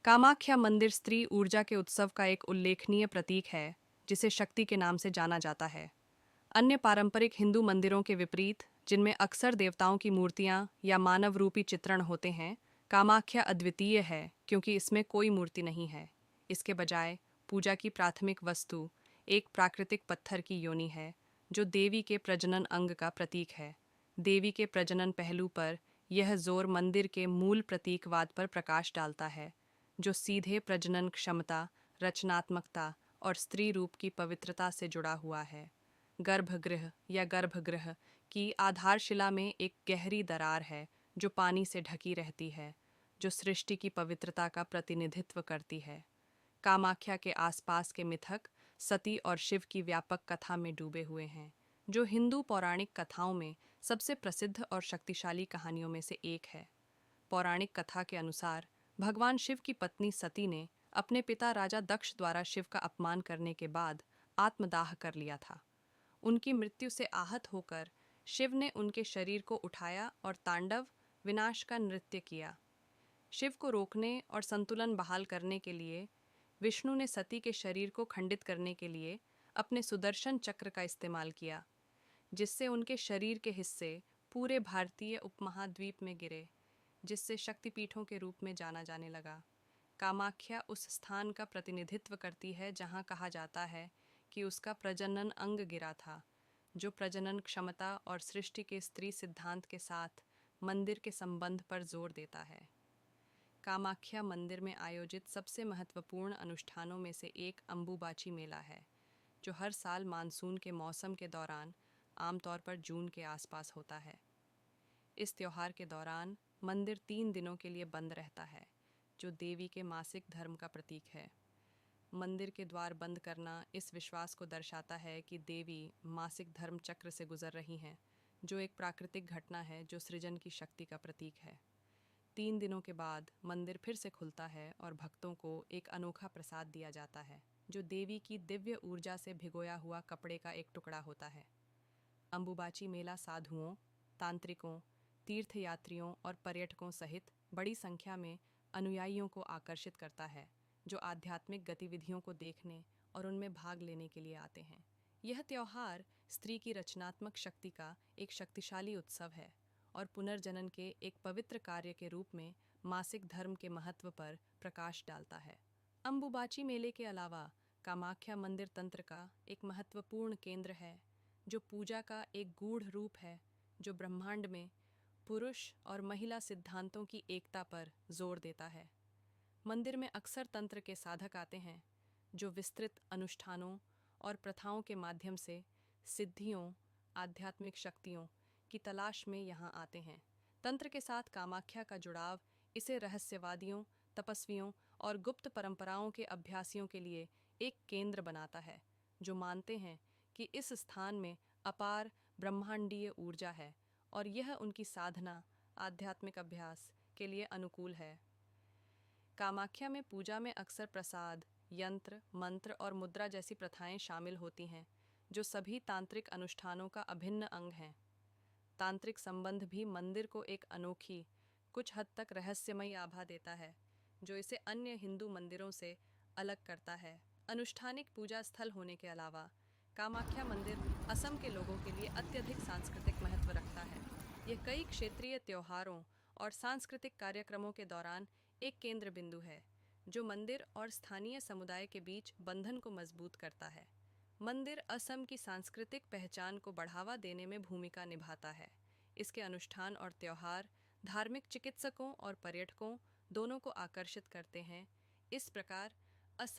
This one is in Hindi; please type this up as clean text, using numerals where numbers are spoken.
कामाख्या मंदिर स्त्री ऊर्जा के उत्सव का एक उल्लेखनीय प्रतीक है, जिसे शक्ति के नाम से जाना जाता है। अन्य पारंपरिक हिंदू मंदिरों के विपरीत, जिनमें अक्सर देवताओं की मूर्तियां या मानव रूपी चित्रण होते हैं, कामाख्या अद्वितीय है क्योंकि इसमें कोई मूर्ति नहीं है। इसके बजाय पूजा की प्राथमिक वस्तु एक प्राकृतिक पत्थर की योनि है, जो देवी के प्रजनन अंग का प्रतीक है। देवी के प्रजनन पहलू पर यह जोर मंदिर के मूल प्रतीकवाद पर प्रकाश डालता है, जो सीधे प्रजनन क्षमता, रचनात्मकता और स्त्री रूप की पवित्रता से जुड़ा हुआ है। गर्भगृह या गर्भगृह की आधारशिला में एक गहरी दरार है, जो पानी से ढकी रहती है, जो सृष्टि की पवित्रता का प्रतिनिधित्व करती है। कामाख्या के आसपास के मिथक सती और शिव की व्यापक कथा में डूबे हुए हैं, जो हिंदू पौराणिक कथाओं में सबसे प्रसिद्ध और शक्तिशाली कहानियों में से एक है। पौराणिक कथा के अनुसार भगवान शिव की पत्नी सती ने अपने पिता राजा दक्ष द्वारा शिव का अपमान करने के बाद आत्मदाह कर लिया था। उनकी मृत्यु से आहत होकर शिव ने उनके शरीर को उठाया और तांडव विनाश का नृत्य किया। शिव को रोकने और संतुलन बहाल करने के लिए विष्णु ने सती के शरीर को खंडित करने के लिए अपने सुदर्शन चक्र का इस्तेमाल किया, जिससे उनके शरीर के हिस्से पूरे भारतीय उपमहाद्वीप में गिरे, जिससे शक्तिपीठों के रूप में जाना जाने लगा। कामाख्या उस स्थान का प्रतिनिधित्व करती है जहां कहा जाता है कि उसका प्रजनन अंग गिरा था, जो प्रजनन क्षमता और सृष्टि के स्त्री सिद्धांत के साथ मंदिर के संबंध पर जोर देता है। कामाख्या मंदिर में आयोजित सबसे महत्वपूर्ण अनुष्ठानों में से एक अम्बुबाची मेला है, जो हर साल मानसून के मौसम के दौरान आमतौर पर जून के आसपास होता है। इस त्योहार के दौरान मंदिर 3 दिनों के लिए बंद रहता है, जो देवी के मासिक धर्म का प्रतीक है। मंदिर के द्वार बंद करना इस विश्वास को दर्शाता है कि देवी मासिक धर्म चक्र से गुजर रही हैं, जो एक प्राकृतिक घटना है जो सृजन की शक्ति का प्रतीक है। 3 दिनों के बाद मंदिर फिर से खुलता है और भक्तों को एक अनोखा प्रसाद दिया जाता है, जो देवी की दिव्य ऊर्जा से भिगोया हुआ कपड़े का एक टुकड़ा होता है। अम्बुबाची मेला साधुओं, तांत्रिकों, तीर्थयात्रियों और पर्यटकों सहित बड़ी संख्या में अनुयायियों को आकर्षित करता है, जो आध्यात्मिक गतिविधियों को देखने और उनमें भाग लेने के लिए आते हैं। यह त्योहार स्त्री की रचनात्मक शक्ति का एक शक्तिशाली उत्सव है और पुनर्जनन के एक पवित्र कार्य के रूप में मासिक धर्म के महत्व पर प्रकाश डालता है। अम्बुबाची मेले के अलावा कामाख्या मंदिर तंत्र का एक महत्वपूर्ण केंद्र है, जो पूजा का एक गूढ़ रूप है, जो ब्रह्मांड में पुरुष और महिला सिद्धांतों की एकता पर जोर देता है। मंदिर में अक्सर तंत्र के साधक आते हैं, जो विस्तृत अनुष्ठानों और प्रथाओं के माध्यम से सिद्धियों, आध्यात्मिक शक्तियों की तलाश में यहाँ आते हैं। तंत्र के साथ कामाख्या का जुड़ाव इसे रहस्यवादियों, तपस्वियों और गुप्त परंपराओं के अभ्यासियों के लिए एक केंद्र बनाता है, जो मानते हैं कि इस स्थान में अपार ब्रह्मांडीय ऊर्जा है और यह उनकी साधना, आध्यात्मिक अभ्यास के लिए अनुकूल है। कामाख्या में पूजा में अक्सर प्रसाद, यंत्र, मंत्र और मुद्रा जैसी प्रथाएं शामिल होती हैं, जो सभी तांत्रिक अनुष्ठानों का अभिन्न अंग हैं। तांत्रिक संबंध भी मंदिर को एक अनोखी, कुछ हद तक रहस्यमयी आभा देता है, जो इसे अन्य हिंदू मंदिरों से अलग करता है। अनुष्ठानिक पूजा स्थल होने के अलावा कामाख्या मंदिर असम के लोगों के लिए अत्यधिक सांस्कृतिक महत्व रखता है। यह कई क्षेत्रीय त्योहारों और सांस्कृतिक कार्यक्रमों के दौरान एक केंद्र बिंदु है, जो मंदिर और स्थानीय समुदाय के बीच बंधन को मजबूत करता है। मंदिर असम की सांस्कृतिक पहचान को बढ़ावा देने में भूमिका निभाता है। इसके अनुष्ठान और त्योहार धार्मिक चिकित्सकों और पर्यटकों दोनों को आकर्षित करते हैं। इस प्रकार असम